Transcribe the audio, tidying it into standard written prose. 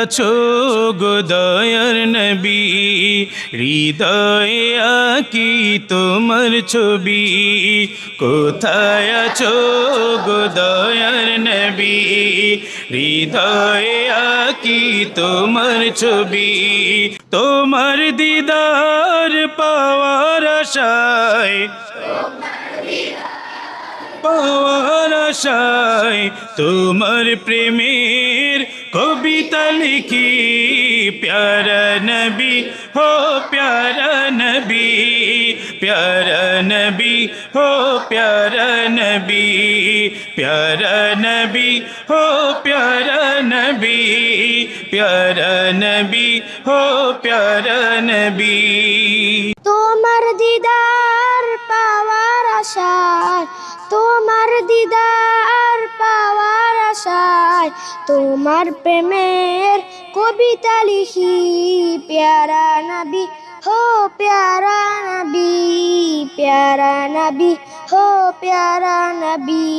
আছো গো দয়ার নবী, হৃদয়ে আঁকি তোমার ছবি। কোথায় আছো গো দয়ার নবী, হৃদয়ে আঁকি তোমার ছবি। তোমার দিদার পাওয়ার আশায়, পাওয়ার আশায় তোমার প্রেমের কবিতা লিখি। প্যারা নবী হো প্যারা নবী, প্যারা নবী হো প্যারা নবী, প্যারা নবী হো প্যারা নবী, প্যারা নবী হো প্যারা নবী। তোমার দিদার পাওয়ার আশায়, তোমার দিদার পাওয়ার আশায় তোমার প্রেমের কবিতা লিখি। প্যারা নবী হো প্যারা নবী, প্যারা নবী হো প্যারা নবী।